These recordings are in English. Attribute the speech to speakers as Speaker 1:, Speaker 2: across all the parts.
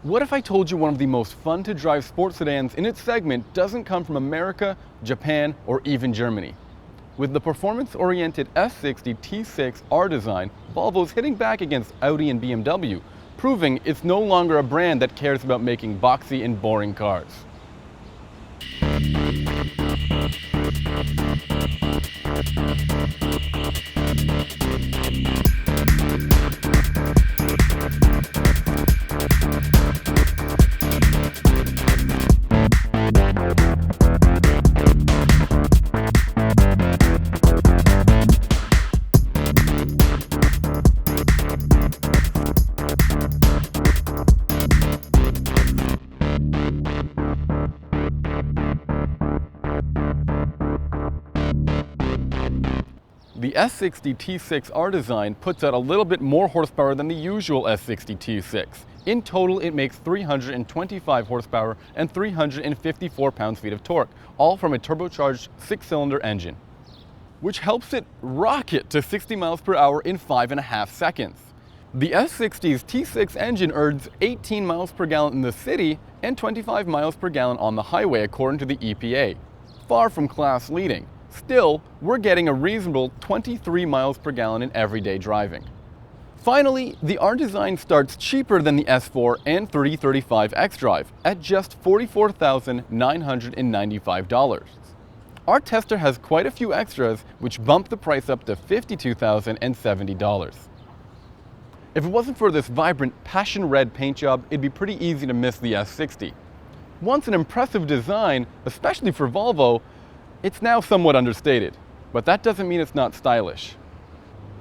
Speaker 1: What if I told you one of the most fun to drive sports sedans in its segment doesn't come from America, Japan, or even Germany? With the performance-oriented S60 T6 R design, Volvo's hitting back against Audi and BMW, proving it's no longer a brand that cares about making boxy and boring cars. The S60 T6R design puts out a little bit more horsepower than the usual S60 T6. In total, it makes 325 horsepower and 354 pounds-feet of torque, all from a turbocharged 6-cylinder engine, which helps it rocket to 60 miles per hour in 5.5 seconds. The S60's T6 engine earns 18 miles per gallon in the city and 25 miles per gallon on the highway, according to the EPA. Far from class leading. Still, we're getting a reasonable 23 miles per gallon in everyday driving. Finally, the R design starts cheaper than the S4 and 3035 xDrive at just $44,995. Our tester has quite a few extras which bump the price up to $52,070. If it wasn't for this vibrant passion red paint job, it'd be pretty easy to miss the S60. Once an impressive design, especially for Volvo, it's now somewhat understated, but that doesn't mean it's not stylish.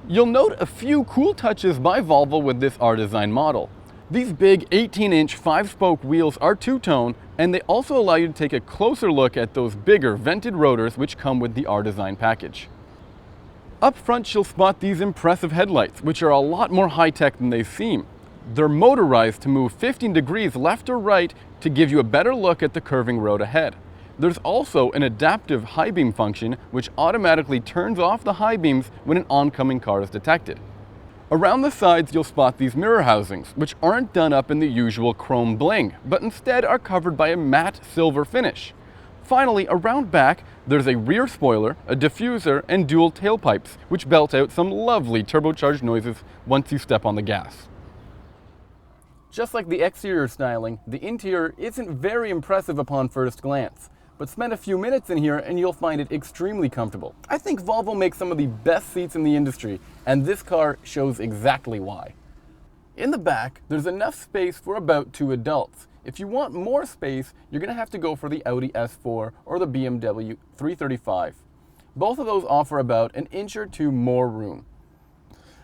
Speaker 1: You'll note a few cool touches by Volvo with this R design model. These big 18-inch 5-spoke wheels are two-tone, and they also allow you to take a closer look at those bigger vented rotors which come with the R design package. Up front, you'll spot these impressive headlights, which are a lot more high-tech than they seem. They're motorized to move 15 degrees left or right to give you a better look at the curving road ahead. There's also an adaptive high beam function which automatically turns off the high beams when an oncoming car is detected. Around the sides you'll spot these mirror housings, which aren't done up in the usual chrome bling, but instead are covered by a matte silver finish. Finally, around back, there's a rear spoiler, a diffuser, and dual tailpipes, which belt out some lovely turbocharged noises once you step on the gas. Just like the exterior styling, the interior isn't very impressive upon first glance. But spend a few minutes in here and you'll find it extremely comfortable. I think Volvo makes some of the best seats in the industry, and this car shows exactly why. In the back, there's enough space for about 2 adults. If you want more space, you're going to have to go for the Audi S4 or the BMW 335. Both of those offer about an inch or two more room.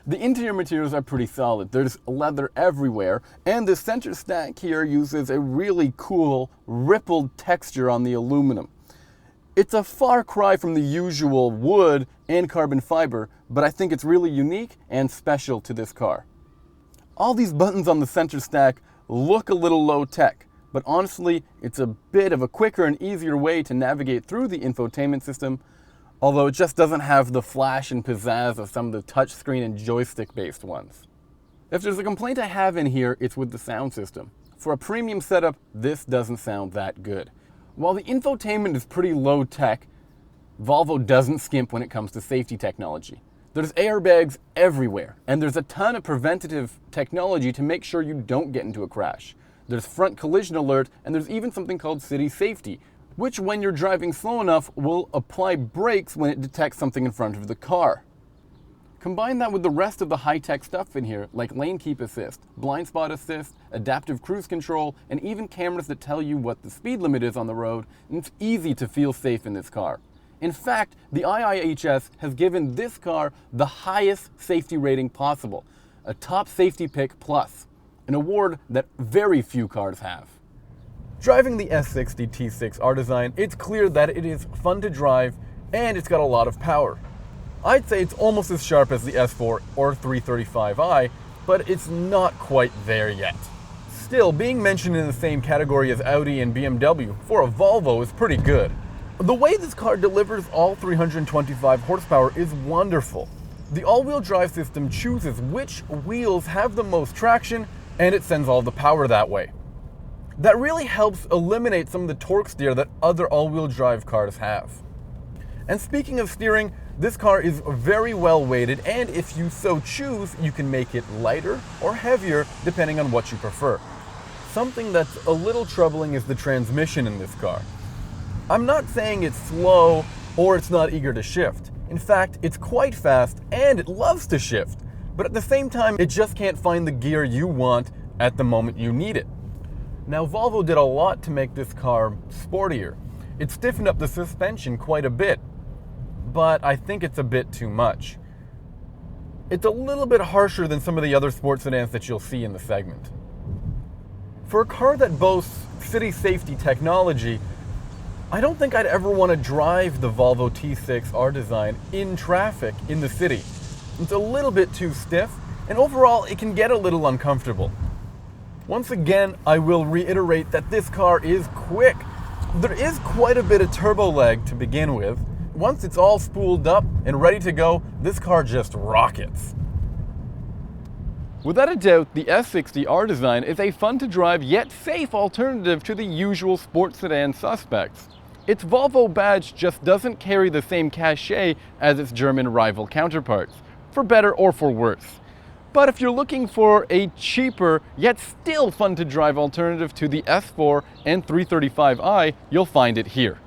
Speaker 1: The interior materials are pretty solid. There's leather everywhere, and the center stack here uses a really cool rippled texture on the aluminum. It's a far cry from the usual wood and carbon fiber, but I think it's really unique and special to this car. All these buttons on the center stack look a little low tech, but honestly, it's a bit of a quicker and easier way to navigate through the infotainment system, although it just doesn't have the flash and pizzazz of some of the touchscreen and joystick-based ones. If there's a complaint I have in here, it's with the sound system. For a premium setup, this doesn't sound that good. While the infotainment is pretty low-tech, Volvo doesn't skimp when it comes to safety technology. There's airbags everywhere, and there's a ton of preventative technology to make sure you don't get into a crash. There's front collision alert, and there's even something called city safety, which when you're driving slow enough will apply brakes when it detects something in front of the car. Combine that with the rest of the high-tech stuff in here, like lane keep assist, blind spot assist, adaptive cruise control, and even cameras that tell you what the speed limit is on the road, and it's easy to feel safe in this car. In fact, the IIHS has given this car the highest safety rating possible, a Top Safety Pick Plus, an award that very few cars have. Driving the S60 T6 R design, it's clear that it is fun to drive and it's got a lot of power. I'd say it's almost as sharp as the S4 or 335i, but it's not quite there yet. Still, being mentioned in the same category as Audi and BMW for a Volvo is pretty good. The way this car delivers all 325 horsepower is wonderful. The all-wheel drive system chooses which wheels have the most traction, and it sends all the power that way. That really helps eliminate some of the torque steer that other all-wheel drive cars have. And speaking of steering, this car is very well weighted, and if you so choose, you can make it lighter or heavier depending on what you prefer. Something that's a little troubling is the transmission in this car. I'm not saying it's slow or it's not eager to shift. In fact, it's quite fast and it loves to shift, but at the same time, it just can't find the gear you want at the moment you need it. Now, Volvo did a lot to make this car sportier. It stiffened up the suspension quite a bit, but I think it's a bit too much. It's a little bit harsher than some of the other sports sedans that you'll see in the segment. For a car that boasts city safety technology, I don't think I'd ever want to drive the Volvo T6 R Design in traffic in the city. It's a little bit too stiff, and overall it can get a little uncomfortable. Once again, I will reiterate that this car is quick. There is quite a bit of turbo lag to begin with. Once it's all spooled up and ready to go, this car just rockets. Without a doubt, the S60 R Design is a fun-to-drive yet safe alternative to the usual sports sedan suspects. Its Volvo badge just doesn't carry the same cachet as its German rival counterparts, for better or for worse. But if you're looking for a cheaper yet still fun-to-drive alternative to the S4 and 335i, you'll find it here.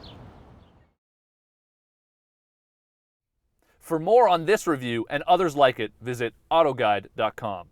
Speaker 2: For more on this review and others like it, visit AutoGuide.com.